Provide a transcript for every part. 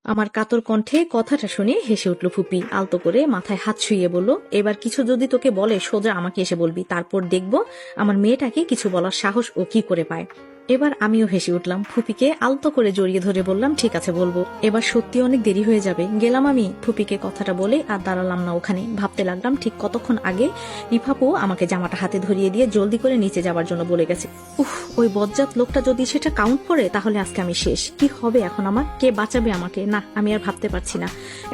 আমার কাতর কণ্ঠে কথাটা শুনে হেসে উঠল ফুপি। আলতো করে মাথায় হাত ছুঁয়ে বলল, এবার কিছু যদি তোকে বলে সোজা আমাকে এসে বলবি, তারপর দেখব আমার মেয়েটাকে কিছু বলার সাহস ও কি করে পায়। এবার আমিও হেসে উঠলাম। ফুপিকে আলতো করে জড়িয়ে ধরে বললাম, ঠিক আছে বলবো, এবার সত্যি অনেক দেরি হয়ে যাবে। গেলাম আমি। ফুপিকে কথাটা বলে আর দাঁড়ালাম না ওখানে। ভাবতে লাগলাম ঠিক কতক্ষণ আগে রিফাপু আমাকে জামাটা হাতে ধরিয়ে দিয়ে জলদি করে নিচে যাবার জন্য বলে গেছে। উফ, ওই বজ্জাত লোকটা যদি সেটা কাউন্ট করে তাহলে আজকে আমি শেষ। কি হবে এখন আমার? কে বাঁচাবে আমাকে? না, আমি আর ভাবতে পারছি না।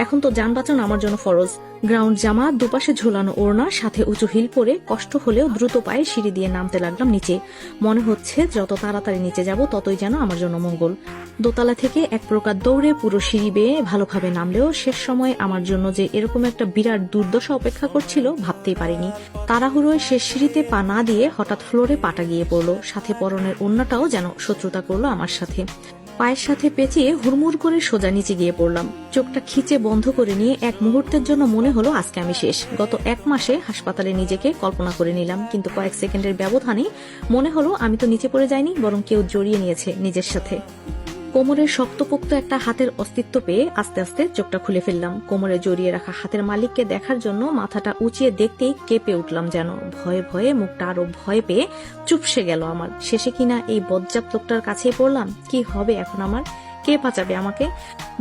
এখন তো যান বাঁচানো আমার জন্য ফরজ। গ্রাউন্ড জামা, দুপাশে ঝোলানো ওড়না, সাথে উঁচু হিল পরে কষ্ট হলেও দ্রুত পায়ে সিঁড়ি দিয়ে নামতে লাগলাম নিচে। মনে হচ্ছে যত তাড়াতাড়ি নিচে যাব ততই যেন আমার জন্য মঙ্গল। দোতলা থেকে এক প্রকার দৌড়ে পুরো সিঁড়ি বেয়ে ভালোভাবে নামলেও শেষ সময় আমার জন্য যে এরকম একটা বিরাট দুর্দশা অপেক্ষা করছিল ভাবতেই পারিনি। তাড়াহুড়োয় শেষ সিঁড়িতে পা না দিয়ে হঠাৎ ফ্লোরে পাটা গিয়ে পড়লো। সাথে পরনের ওড়নাটাও যেন শত্রুতা করলো আমার সাথে। পায়ের সাথে পেঁচিয়ে হুড়মুড় করে সোজা নিচে গিয়ে পড়লাম। চোখটা খিচে বন্ধ করে নিয়ে এক মুহূর্তের জন্য মনে হলো আজকে আমি শেষ। গত 1 মাসে হাসপাতালে নিজেকে কল্পনা করে নিলাম, কিন্তু কয়েক সেকেন্ডের ব্যবধানে মনে হলো আমি তো নিচে পড়ে যাইনি, বরং কেউ জড়িয়ে নিয়েছে নিজের সাথে। কোমরের শক্তপোক্ত একটা হাতের অস্তিত্ব পেয়ে আস্তে আস্তে চোখটা খুলে ফেললাম। কোমরে জড়িয়ে রাখা হাতের মালিককে দেখার জন্য মাথাটা উঁচিয়ে দেখতেই কেঁপে উঠলাম যেন। ভয়ে ভয়ে মুখটা আরো ভয় পেয়ে চুপসে গেল আমার। শেষে কিনা এই বজ্জাত লোকটার কাছেই পড়লাম। কি হবে এখন আমার? কে বাঁচাবে আমাকে?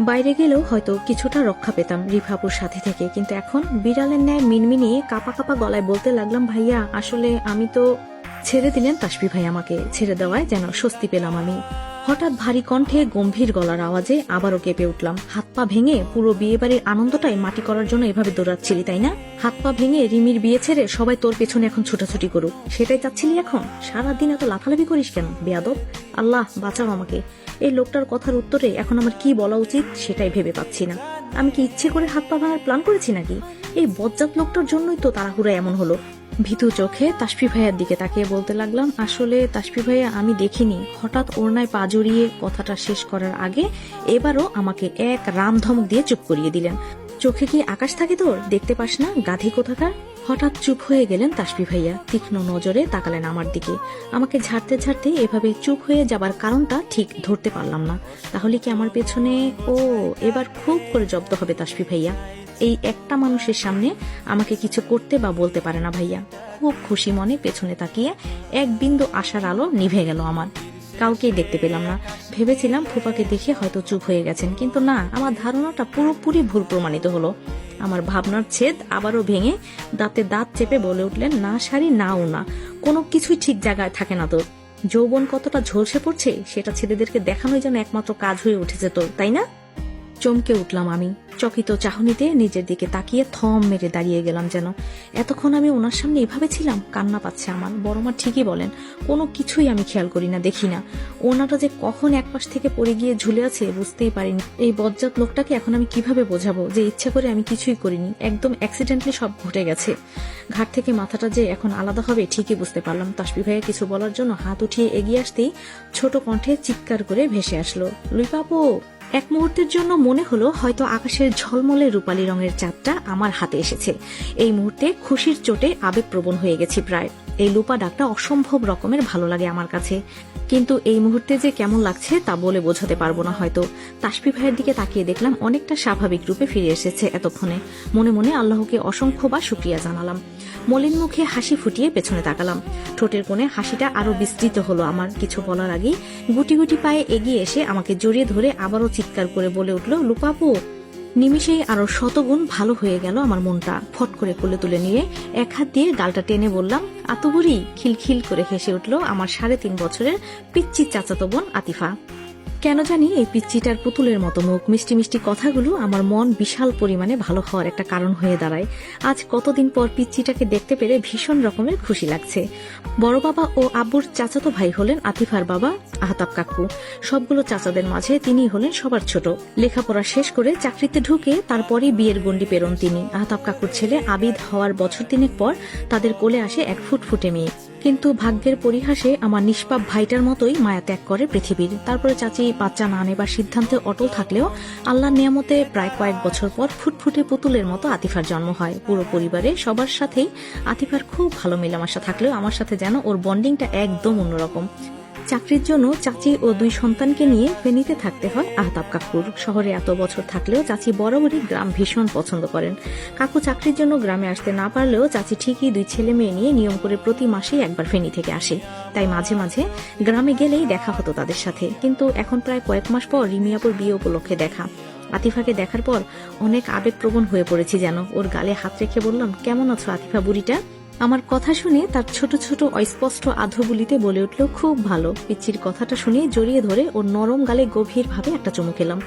বাইরে গেলেও হয়তো কিছুটা রক্ষা পেতাম রিফাপুর সাথে থেকে, কিন্তু এখন বিড়ালের ন্যায় মিনমিনিয়ে কাপা কাপা গলায় বলতে লাগলাম, ভাইয়া আসলে আমি তো। ছেড়ে দিলেন তাসফি ভাই আমাকে। ছেড়ে দেওয়ায় যেন স্বস্তি পেলাম আমি। হঠাৎ ভারী কণ্ঠে গম্ভীর গলার আওয়াজে আবারও কেঁপে উঠলাম। হাত পা ভেঙে পুরো বিয়ে বাড়ির আনন্দটাই মাটি করার জন্য এভাবে দৌড়াচ্ছিলি তাই না? হাত পা ভেঙে রিমির বিয়ে ছেড়ে সবাই তোর পেছনে এখন ছুটাছুটি করুক, সেটাই চাচ্ছিলি এখন? সারাদিন এত লাফালাফি করিস কেন বেয়াদব? আল্লাহ বাঁচাও আমাকে। এই লোকটার কথার উত্তরে এখন আমার কি বলা উচিত সেটাই ভেবে পাচ্ছি না। আমি কি ইচ্ছে করে হাত পা ভাঙার প্ল্যান করেছি নাকি? এই বজ্জাত লোকটার জন্যই তো তাড়াহুড়া এমন হলো। ভীতু চোখে তাসফি ভাইয়ার দিকে তাকিয়ে বলতে লাগলাম, আসলে তাসফি ভাইয়া আমি দেখিনি। হঠাৎ ওড়নায় পা জড়িয়ে কথাটা শেষ করার আগে এবারও আমাকে এক রাম ধমক দিয়ে চুপ করিয়ে দিলেন। চোখে কি আকাশ থাকে তোর? দেখতে পাস না গাধি কোথাকার? হঠাৎ চুপ হয়ে গেলেন তাসফি ভাইয়া। তীক্ষ্ণ নজরে তাকালেন আমার দিকে। আমাকে ঝাড়তে ঝাড়তে এভাবে চুপ হয়ে যাবার কারণটা ঠিক ধরতে পারলাম না। তাহলে কি আমার পেছনে? ও, এবার খুব করে জব্দ হবে তাসফি ভাইয়া। এই একটা মানুষের সামনে আমাকে কিছু করতে বা বলতে পারে না ভাইয়া। খুব খুশি মনে পেছনে তাকিয়ে এক বিন্দু আশার আলো নিভে গেল আমার। কাউকেই দেখতে পেলাম না। ভেবেছিলাম ফুপাকে দেখে হয়তো চুপ হয়ে গেছেন, কিন্তু না, আমার ধারণাটা পুরোপুরি ভুল প্রমাণিত হলো। আমার ভাবনার ছেদ আবারও ভেঙে দাঁতে দাঁত চেপে বলে উঠলেন, না শাড়ি নাও না, কোনো কিছুই ঠিক জায়গায় থাকে না তোর। যৌবন কতটা ঝলসে পড়ছে সেটা ছেলেদেরকে দেখানোই যেন একমাত্র কাজ হয়ে উঠেছে তোর, তাই না? চমকে উঠলাম আমি। চকিত চাহনিতে নিজের দিকে তাকিয়ে থম মেরে দাঁড়িয়ে গেলাম যেন। এতক্ষণ আমি ওনার সামনে এভাবে ছিলাম? কান্না পাচ্ছে আমার। বড় মা ঠিকই বলেন, কোনো কিছুই আমি খেয়াল করি না, দেখি না। ওনাটা যে কখন একপাশ থেকে পড়ে গিয়ে ঝুলে আছে বুঝতেই পারিনি। এই বজ্জাত লোকটাকে এখন আমি কিভাবে বোঝাবো যে ইচ্ছে করে আমি কিছুই করিনি, একদম অ্যাক্সিডেন্টলি সব ঘটে গেছে। ঘাট থেকে মাথাটা যে এখন আলাদা হবে ঠিকই বুঝতে পারলাম। তাসফি ভাইয়া কিছু বলার জন্য হাত উঠিয়ে এগিয়ে আসতেই ছোট কণ্ঠে চিৎকার করে ভেসে আসলো, লুইপাপু। এক মুহূর্তের জন্য মনে হলো হয়তো আকাশের ঝলমলে রূপালী রঙের চাঁদটা আমার হাতে এসেছে। এই মুহূর্তে খুশির চোটে আবেগপ্রবণ হয়ে গেছি প্রায়। এই লুপা ডাকটা অসম্ভব রকমের ভালো লাগে আমার কাছে, কিন্তু এই মুহূর্তে যে কেমন লাগছে তা বলে বোঝাতে পারবো না হয়তো। তাসফি ভাইয়ের দিকে তাকিয়ে দেখলাম অনেকটা স্বাভাবিক রূপে ফিরে এসেছে এতক্ষণে। মনে মনে আল্লাহকে অসংখ্য বা শুকরিয়া জানালাম। মলিন মুখে হাসি ফুটিয়ে পেছনে তাকালাম। ঠোঁটের কোণে হাসিটা আরো বিস্তৃত হলো আমার। কিছু বলার আগেই গুটি গুটি পায়ে এগিয়ে এসে আমাকে জড়িয়ে ধরে আবারও চিৎকার করে বলে উঠল, লুপাপু। নিমিষেই আরো শতগুণ ভালো হয়ে গেল আমার মনটা। ফট করে কোলে তুলে নিয়ে এক হাত দিয়ে গালটা টেনে বললাম, আতুবুড়ি। খিলখিল করে হেসে উঠল আমার 3.5 বছরের পিচ্চি চাচাতো বোন আতিফা। কেন জানি এই পিচ্চিটার পুতুলের মতো মুখ, মিষ্টি মিষ্টি কথাগুলো আমার মন বিশাল পরিমাণে ভালো হওয়ার একটা কারণ হয়ে দাঁড়ায়। আজ কতদিন পর পিচ্চিটাকে দেখতে পেরে ভীষণ রকমের খুশি লাগছে। বড় বাবা ও আব্বুর চাচাতো ভাই হলেন আতিফার বাবা আহতাব কাকু। সবগুলো চাচাদের মাঝে তিনি হলেন সবার ছোট। লেখাপড়া শেষ করে চাকরিতে ঢুকে তারপরই বিয়ের গণ্ডি পেরোন তিনি। আহতাব কাকুর ছেলে আবিদ হওয়ার বছর 3 পর তাদের কোলে আসে এক ফুটফুটে মেয়ে। কিন্তু ভাগ্যের পরিহাসে আমার নিষ্পাপ ভাইটার মতোই মায়া ত্যাগ করে পৃথিবীর। তারপরে চাচি বাচ্চা না নেবার সিদ্ধান্তে অটল থাকলেও আল্লাহর নিয়ামতে প্রায় কয়েক বছর পর ফুটফুটে পুতুলের মতো আতিফার জন্ম হয়। পুরো পরিবারে সবার সাথেই আতিফার খুব ভালো মেলামেশা থাকলেও আমার সাথে যেন ওর বন্ডিংটা একদম অন্যরকম। চাকরির জন্য চাচি ও 2 সন্তানকে নিয়ে ফেনীতে থাকতে হয় আহতাব কাকুর। শহরে এত বছর থাকলেও চাচি বরাবরই গ্রাম ভীষণ পছন্দ করেন। কাকু চাকরির জন্য গ্রামে আসতে না পারলেও চাচি ঠিকই 2 ছেলে মেয়ে নিয়ে নিয়ম করে প্রতি মাসেই একবার ফেনী থেকে আসে। তাই মাঝে মাঝে গ্রামে গেলেই দেখা হতো তাদের সাথে। কিন্তু এখন প্রায় কয়েক মাস পর রিমিয়াপুর বিয়ে উপলক্ষে দেখা। আতিফাকে দেখার পর অনেক আবেগপ্রবণ হয়ে পড়েছি যেন। ওর গালে হাত রেখে বললাম, কেমন আছো আতিফা বুড়িটা? আমার কথা শুনে তার ছোট ছোট অস্পষ্ট আধবুলিতে বলে উঠল, খুব ভালো। পিচ্চির কথাটা শুনে জড়িয়ে ধরে ওর নরম গালে গভীরভাবে একটা চুমু খেলাম।